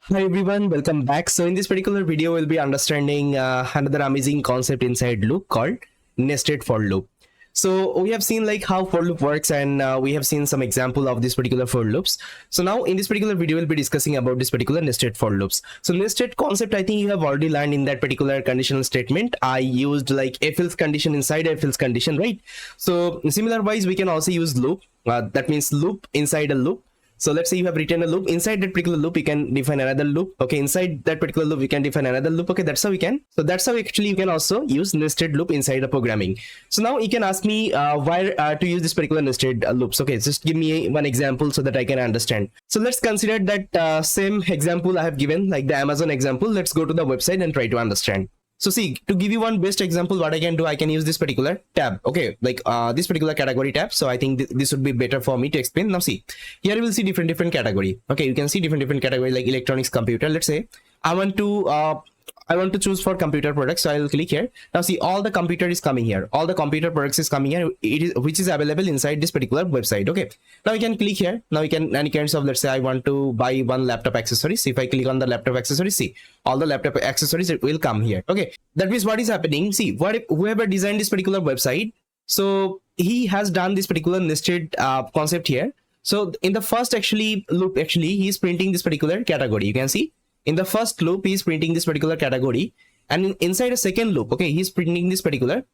Hi everyone, welcome back. So in this particular video, we'll be understanding another amazing concept inside loop called nested for loop. So we have seen like how for loop works, and we have seen some example of this particular for loops. So now in this particular video, we'll be discussing about this particular nested for loops. So nested concept, I think you have already learned in that particular conditional statement. I used like if else condition inside if else condition, right? So similar wise, we can also use loop. That means loop inside a loop. So let's say you have written a loop. Inside that particular loop, you can define another loop. Okay, inside that particular loop, you can define another loop. Okay, that's how we can. So that's how actually you can also use nested loop inside a programming. So now you can ask me why to use this particular nested loops. Okay, just give me one example so that I can understand. So let's consider that same example I have given, like the Amazon example. Let's go to the website and try to understand. So see, to give you one best example, what I can do, I can use this particular tab. Okay, like this particular category tab. So I think this would be better for me to explain. Now see, here you will see different category. Okay, you can see different category like electronics, computer. Let's say I want to choose for computer products. So I'll click here. Now see, all the computer is coming here. All the computer products is coming here. Which is available inside this particular website. Okay. Now you can click here. Now you can any kinds of, let's say I want to buy one laptop accessories. If I click on the laptop accessories, see all the laptop accessories, it will come here. Okay. That means what is happening? See, what if whoever designed this particular website, so he has done this particular nested concept here. So in the first loop, he is printing this particular category. You can see in the first loop, he is printing this particular category, and inside a second loop, okay, he is printing this particular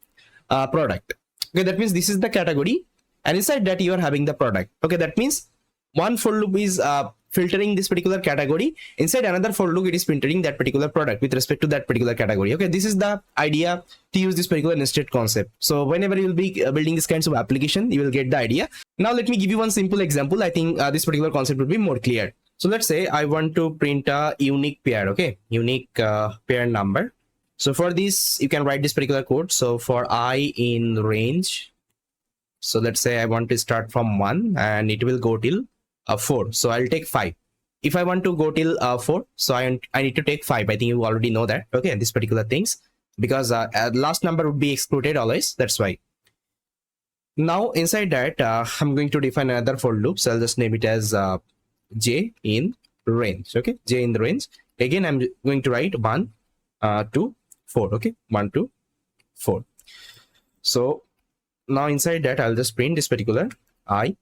product. Okay, that means this is the category, and inside that you are having the product. Okay, that means one for loop is filtering this particular category. Inside another for loop, it is filtering that particular product with respect to that particular category. Okay, this is the idea to use this particular nested concept. So whenever you will be building this kinds of application, you will get the idea. Now let me give you one simple example. I think this particular concept will be more clear. So let's say I want to print a unique pair. Okay, unique pair number. So for this, you can write this particular code. So for I in range, so let's say I want to start from 1 and it will go till 4. So I'll take 5. If I want to go till 4, so I need to take 5. I think you already know that. Okay, these particular things, because last number would be excluded always. That's why. Now inside that, I'm going to define another for loop. So I'll just name it as J in range. Okay, J in the range. Again, I'm going to write 1 to 4. Okay, 1 to 4. So now inside that, I'll just print this particular I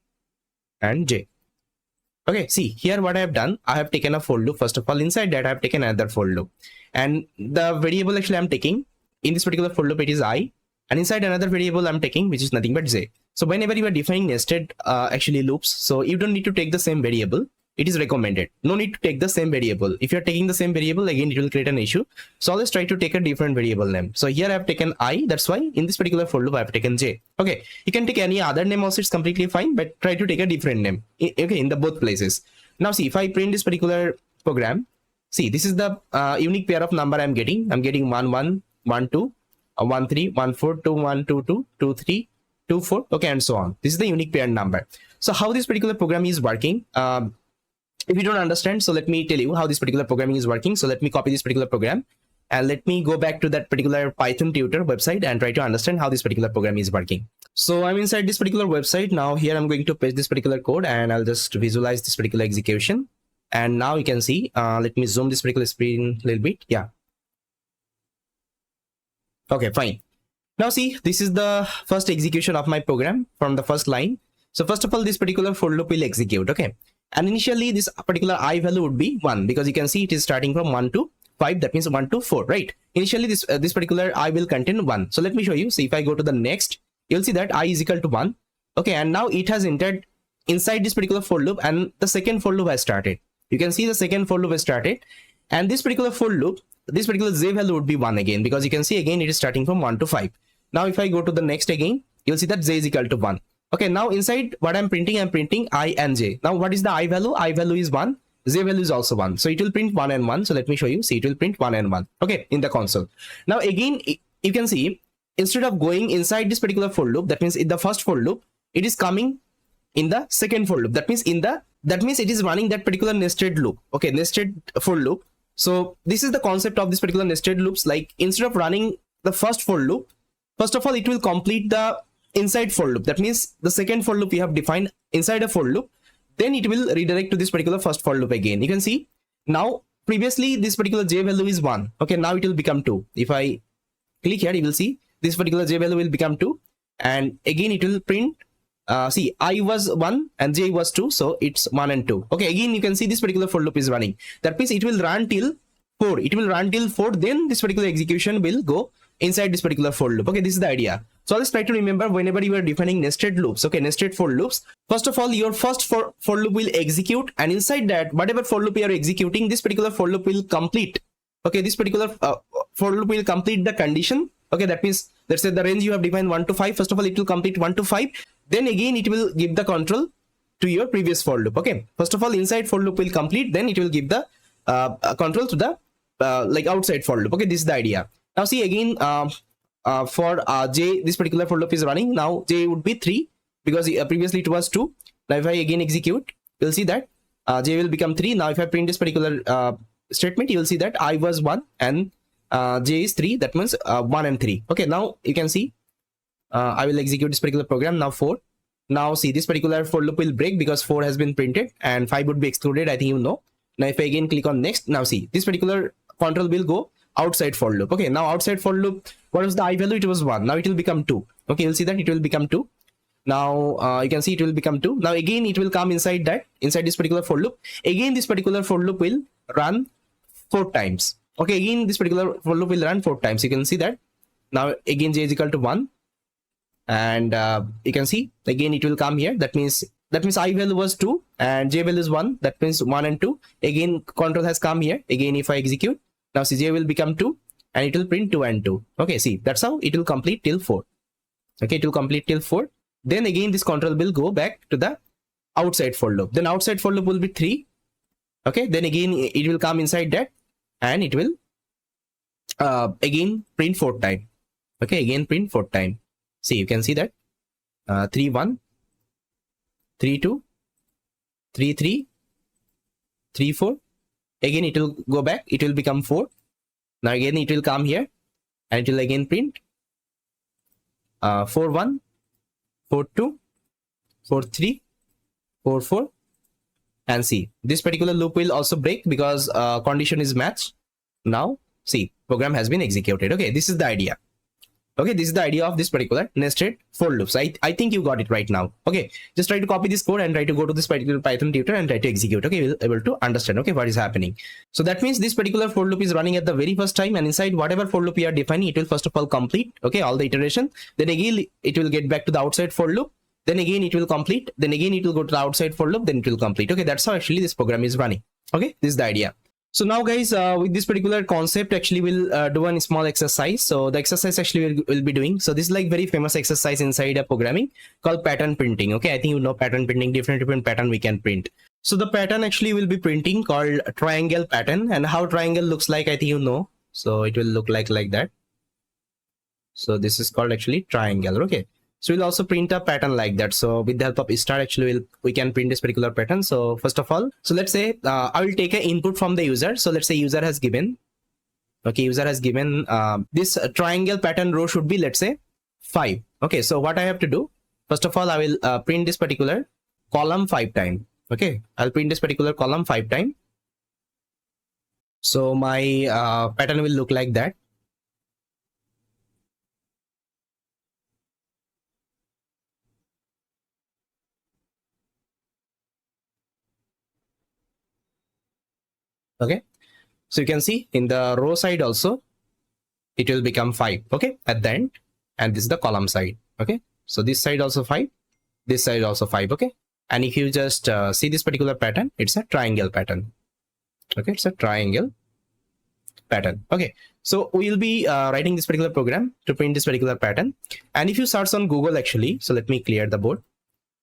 and J. Okay, see here what I have done. I have taken a for loop. First of all, inside that I have taken another for loop, and the variable actually I'm taking in this particular for loop, it is I, and inside another variable I'm taking, which is nothing but J. So whenever you are defining nested loops, so you don't need to take the same variable. It is recommended. No need to take the same variable. If you're taking the same variable, again, it will create an issue. So always try to take a different variable name. So here I have taken I. That's why in this particular for loop, I have taken J. Okay. You can take any other name also. It's completely fine, but try to take a different name. Okay. In the both places. Now see, if I print this particular program, see, this is the unique pair of number I'm getting. I'm getting 1, 1, 1, 2, 1, 3, 1, 4, 2, 1, 2, 2, 2, 3, 2, 4. Okay. And so on. This is the unique pair number. So how this particular program is working, if you don't understand, so let me tell you how this particular programming is working. So let me copy this particular program and let me go back to that particular Python tutor website and try to understand how this particular program is working. So I'm inside this particular website. Now here I'm going to paste this particular code and I'll just visualize this particular execution. And now you can see, let me zoom this particular screen a little bit. Yeah. Okay, fine. Now see, this is the first execution of my program from the first line. So first of all, this particular for loop will execute. Okay. And initially this particular I value would be 1, because you can see it is starting from 1 to 5. That means 1 to 4, right? Initially this particular I will contain 1. So let me show you. So if I go to the next, you'll see that I is equal to 1. Okay. And now it has entered inside this particular for loop and the second for loop has started. You can see the second for loop has started, and this particular for loop, this particular J value would be 1 again, because you can see again it is starting from 1 to 5. Now if I go to the next again, you'll see that J is equal to 1. Okay, now inside what I'm printing I and J. Now what is the I value? I value is 1. J value is also 1. So it will print 1 and 1. So let me show you. See, it will print 1 and 1. Okay, in the console. Now again, you can see instead of going inside this particular for loop, that means in the first for loop, it is coming in the second for loop. That means it is running that particular nested loop. Okay, nested for loop. So this is the concept of this particular nested loops. Like instead of running the first for loop, first of all, it will complete the inside for loop. That means the second for loop we have defined inside a for loop, then it will redirect to this particular first for loop again. You can see now previously this particular j value is 1. Okay, now it will become 2. If I click here, you will see this particular j value will become 2, and again it will print see, I was 1 and j was 2, so it's 1 and 2. Okay, again you can see this particular for loop is running. That means it will run till 4. It will run till 4, then this particular execution will go inside this particular for loop. Okay, this is the idea. So let's try to remember whenever you are defining nested loops, okay, nested for loops, first of all, your first for loop will execute, and inside that, whatever for loop you are executing, this particular for loop will complete. Okay, this particular for loop will complete the condition. Okay, that means let's say the range you have defined 1 to 5. First of all, it will complete 1 to 5. Then again, it will give the control to your previous for loop. Okay, first of all, inside for loop will complete, then it will give the control to the like outside for loop. Okay, this is the idea. Now see again, for j, this particular for loop is running. Now j would be 3 because previously it was 2. Now if I again execute, you'll see that j will become 3. Now if I print this particular statement, you will see that I was 1 and j is 3. That means 1 and 3. Okay, now you can see I will execute this particular program. Now 4. Now see, this particular for loop will break because 4 has been printed and 5 would be excluded. I think you know. Now if I again click on next, now see, this particular control will go outside for loop. Okay, now outside for loop, what was the I value? It was 1. Now it will become 2. Okay, you'll see that it will become 2. Now you can see it will become 2. Now again it will come inside that, inside this particular for loop. Again this particular for loop will run 4 times. Okay, again this particular for loop will run 4 times. You can see that. Now again j is equal to 1, and you can see again it will come here. That means I value was 2 and j value is 1. That means 1 and 2. Again control has come here. Again if I execute, now see, j will become 2 and it will print 2 and 2. Okay, see, that's how it will complete till 4. Okay, it will complete till 4. Then again this control will go back to the outside for loop. Then outside for loop will be 3. Okay, then again it will come inside that and it will again print 4 time. Okay, again print 4 time. See, you can see that 3 1, 3 2, 3 3, 3 4. Again it will go back, it will become 4. Now again it will come here and it will again print 4 1, 4 2, 4 3, 4 4, and see, this particular loop will also break because condition is matched. Now see, program has been executed. Okay, this is the idea. Okay, this is the idea of this particular nested for loops. I think you got it right now. Okay, just try to copy this code and try to go to this particular Python tutor and try to execute. Okay, you'll be able to understand, okay, what is happening. So that means this particular for loop is running at the very first time, and inside whatever for loop you are defining, it will first of all complete, okay, all the iteration. Then again it will get back to the outside for loop. Then again it will complete. Then again it will go to the outside for loop. Then it will complete. Okay, that's how actually this program is running. Okay, this is the idea. So now guys, with this particular concept, actually we'll do one small exercise. So the exercise actually we'll be doing. So this is like very famous exercise inside a programming called pattern printing. Okay, I think you know pattern printing, different pattern we can print. So the pattern actually will be printing called a triangle pattern, and how triangle looks like, I think you know. So it will look like that. So this is called actually triangle. Okay. So we'll also print a pattern like that. So with the help of star, actually we can print this particular pattern. So first of all, so let's say I will take an input from the user. So let's say user has given, okay, user has given this triangle pattern row should be, let's say 5. Okay, so what I have to do, first of all, I will print this particular column 5 times. Okay, I'll print this particular column 5 times. So my pattern will look like that. Okay, so you can see in the row side also it will become 5, okay, at the end, and this is the column side. Okay, so this side also 5, this side also 5. Okay, and if you just see this particular pattern, it's a triangle pattern. Okay, it's a triangle pattern. Okay, so we'll be writing this particular program to print this particular pattern. And if you search on Google, actually, so let me clear the board.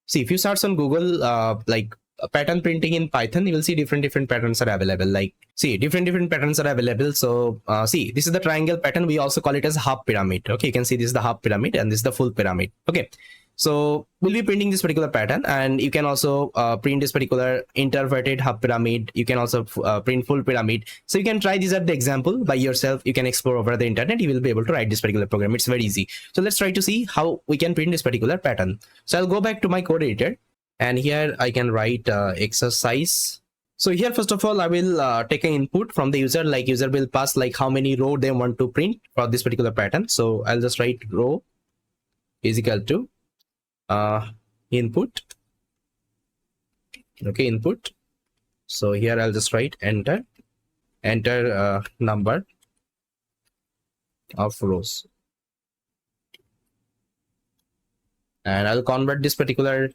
See, if you search on Google like pattern printing in Python, you will see different patterns are available. Like, see, different patterns are available. So see, this is the triangle pattern. We also call it as half pyramid. Okay, you can see this is the half pyramid and this is the full pyramid. Okay, so we'll be printing this particular pattern, and you can also print this particular inverted half pyramid. You can also print full pyramid. So you can try these at the example by yourself. You can explore over the internet. You will be able to write this particular program. It's very easy. So let's try to see how we can print this particular pattern. So I'll go back to my code editor, and here I can write exercise So here, first of all, I will take an input from the user, like user will pass like how many row they want to print for this particular pattern. So I'll just write row is equal to input. Okay, input. So here I'll just write enter number of rows, and I'll convert this particular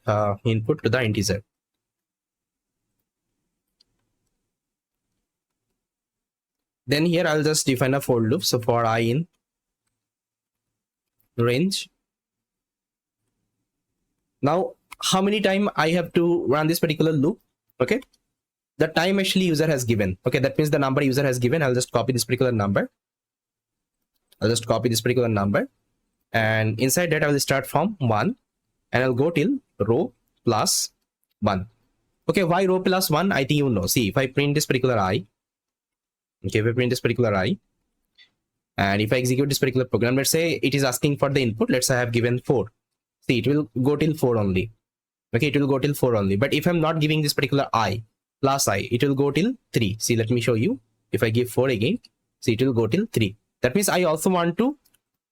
input to the integer. Then here I'll just define a for loop. So for I in range. Now how many time I have to run this particular loop? Okay, the time actually user has given. Okay, that means the number user has given. I'll just copy this particular number. And inside that I will start from 1 and I'll go till row plus 1. Okay, why row plus 1? I think you know. See, if I print this particular I, okay, if I print this particular I, and if I execute this particular program, let's say it is asking for the input. Let's say I have given 4. See, it will go till 4 only. Okay, it will go till 4 only. But if I'm not giving this particular I plus I, it will go till 3. See, let me show you. If I give 4 again, see, it will go till 3. That means I also want to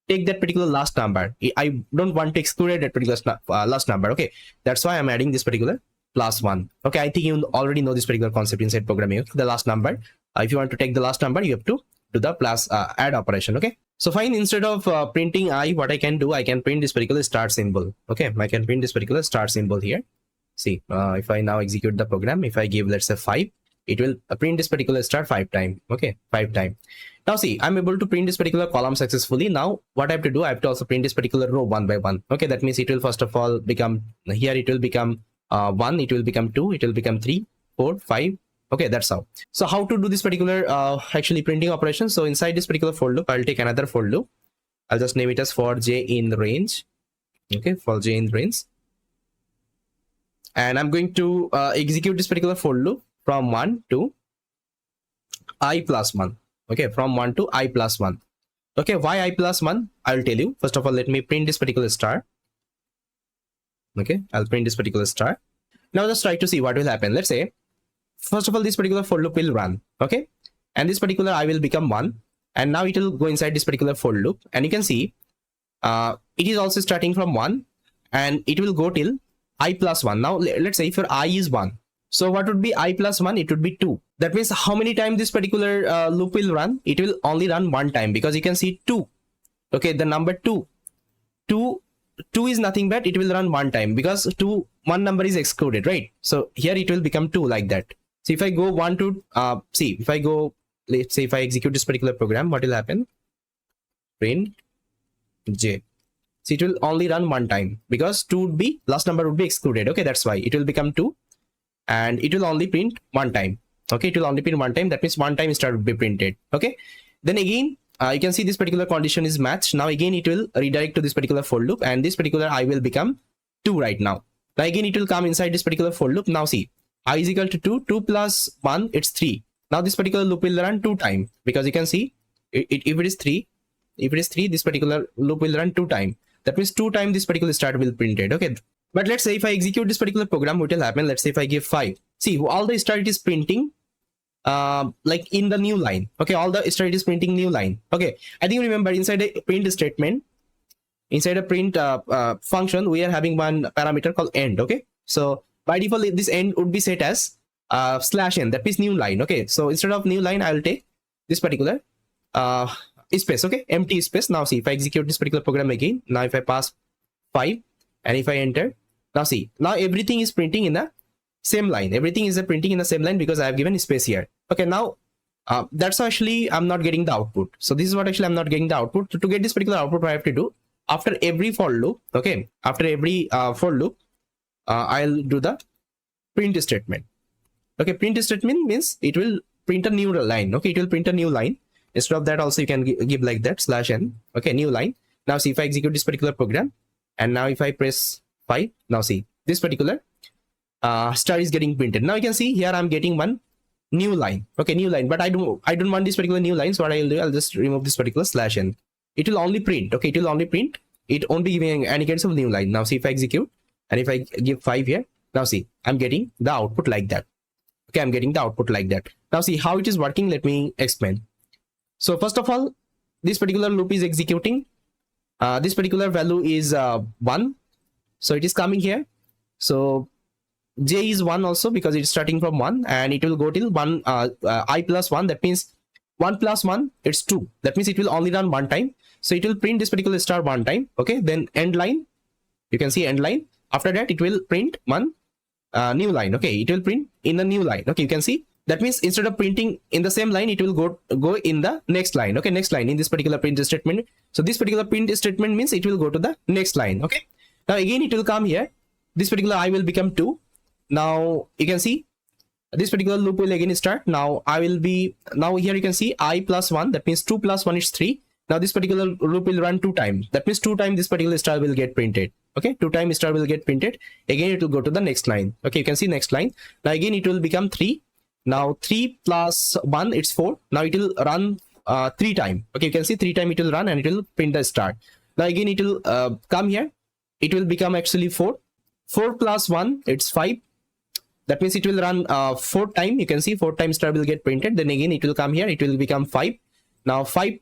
take that particular last number. I don't want to exclude that particular last number. Okay, that's why I'm adding this particular plus 1. Okay, I think you already know this particular concept inside programming. Okay? The last number. If you want to take the last number, you have to do the plus add operation. Okay, so fine. Instead of printing I, what I can do, I can print this particular start symbol. Okay, I can print this particular start symbol here. See, if I now execute the program, if I give, let's say 5, it will print this particular start 5 times. Okay, 5 times. Now see, I'm able to print this particular column successfully. Now what I have to do, I have to also print this particular row one by one. Okay, that means it will first of all become, here it will become 1, it will become 2, it will become 3, 4, 5. Okay, that's how. So how to do this particular actually printing operation? So inside this particular for loop, I'll take another for loop. I'll just name it as for j in range. Okay, for j in range. And I'm going to execute this particular for loop from 1 to I plus 1. Okay, from 1 to I plus 1. Okay, why I plus 1? I'll tell you. First of all, let me print this particular star. Okay, I'll print this particular star. Now just try to see what will happen. Let's say, first of all, this particular for loop will run. Okay, and this particular I will become 1. And now it will go inside this particular for loop. And you can see it is also starting from 1. And it will go till I plus 1. Now, let's say if your I is 1. So what would be I plus 1? It would be 2. That means how many times this particular loop will run? It will only run one time, because you can see 2. Okay, the number 2. 2 is nothing but it will run one time, because one number is excluded, right? So here it will become 2 like that. So if I go 1 to, see, if I go, let's say if I execute this particular program, what will happen? Print j. So it will only run one time, because 2 would be, last number would be excluded. Okay, that's why it will become 2. And it will only print one time. Okay, it will only print one time. That means one time star would be printed. Okay, then again you can see this particular condition is matched. Now again it will redirect to this particular for loop, and this particular I will become 2 right now. Now again it will come inside this particular for loop. Now see, I is equal to 2. 2 plus 1, it's 3. Now this particular loop will run 2 times, because you can see if it is 3, this particular loop will run 2 times. That means 2 times this particular start will printed. Okay, but let's say if I execute this particular program, what will happen? Let's say if I give 5, see, all the start is printing like in the new line. Okay, all the start is printing new line. Okay, I think you remember inside a print statement, inside a print function, we are having one parameter called end. Okay, so by default this end would be set as /n, that means new line. Okay, so instead of new line, I will take this particular space. Okay, empty space. Now see, if I execute this particular program again, now if I pass 5 and if I enter, now see, now everything is printing in the same line. Everything is printing in the same line, because I have given space here. Okay, now that's actually I'm not getting the output. So this is what actually I'm not getting the output. To get this particular output, what I have to do, after every for loop, okay, after every for loop, I'll do the print statement. Okay, print statement means it will print a new line. Okay, it will print a new line. Instead of that, also you can give like that /n. Okay, new line. Now see, if I execute this particular program, and now if I press 5, now see, this particular star is getting printed. Now you can see here I'm getting one new line. Okay, new line, but I don't want this particular new line. So what I'll do, I'll just remove this particular /n. It will only print. Okay, it will only print. It won't be giving any kinds of new line. Now see, if I execute and if I give 5 here, now see, I'm getting the output like that. Okay, I'm getting the output like that. Now see how it is working. Let me explain. So first of all, this particular loop is executing. This particular value is 1. So it is coming here. So j is 1 also because it's starting from 1, and it will go till 1 I plus 1. That means 1 plus 1, it's 2. That means it will only run one time. So it will print this particular star one time. Okay, then end line. You can see end line. After that, it will print one new line. Okay, it will print in the new line. Okay, you can see. That means instead of printing in the same line, it will go in the next line. Okay, next line in this particular print statement. So this particular print statement means it will go to the next line. Okay, now again it will come here. This particular I will become 2. Now you can see this particular loop will again start. Now I will be, now here you can see I plus 1. That means 2 plus 1 is 3. Now this particular loop will run 2 times. That means 2 times this particular star will get printed. Okay, 2 times star will get printed. Again it will go to the next line. Okay, you can see next line. Now again it will become 3. Now 3 plus 1, it's 4. Now it will run 3 times. Okay, you can see 3 times it will run and it will print the star. Now again it will come here. It will become actually 4. 4 plus 1, it's 5. That means it will run 4 times. You can see 4 times star will get printed. Then again it will come here. It will become 5. Now 5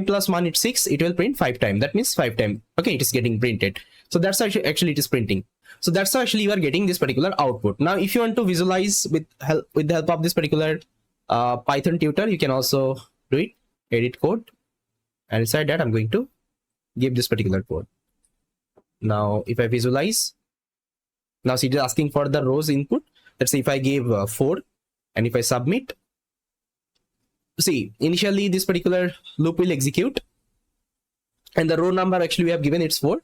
plus 1, it's 6. It will print 5 times. That means 5 times. Okay, it is getting printed. So that's how actually it is printing. So that's how actually you are getting this particular output. Now if you want to visualize with the help of this particular Python tutor, you can also do it. Edit code, and inside that I'm going to give this particular code. Now if I visualize, now see it is asking for the rows input. Let's say if I give 4 and if I submit, see initially this particular loop will execute and the row number actually we have given it's 4.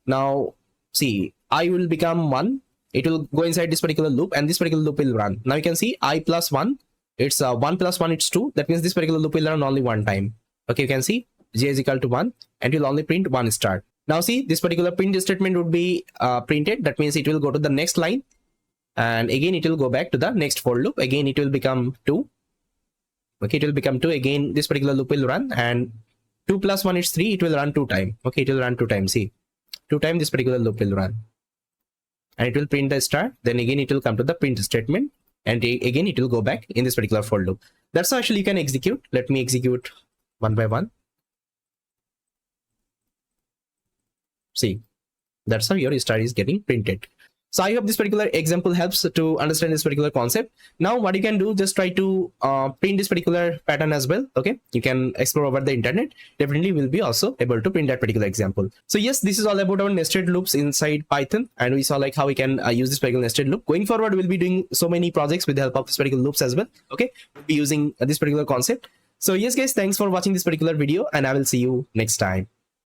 Now see I will become 1. It will go inside this particular loop and this particular loop will run. Now you can see I plus 1, it's 1 plus 1, it's 2. That means this particular loop will run only one time. Okay, you can see j is equal to 1 and it will only print 1 star. Now see this particular print statement would be printed. That means it will go to the next line and again it will go back to the next for loop. Again it will become 2. Okay, it will become 2. Again this particular loop will run and 2 plus 1 is 3. It will run 2 times. Okay, it will run 2 times. See 2 times this particular loop will run and it will print the star. Then again it will come to the print statement and again it will go back in this particular for loop. That's how actually you can execute. Let me execute one by one. See, that's how your star is getting printed. So I hope this particular example helps to understand this particular concept. Now what you can do, just try to print this particular pattern as well. Okay, you can explore over the internet. Definitely will be also able to print that particular example. So yes, this is all about our nested loops inside Python, and we saw like how we can use this particular nested loop. Going forward, we'll be doing so many projects with the help of this particular loops as well. Okay, we'll be using this particular concept. So yes guys, thanks for watching this particular video and I will see you next time.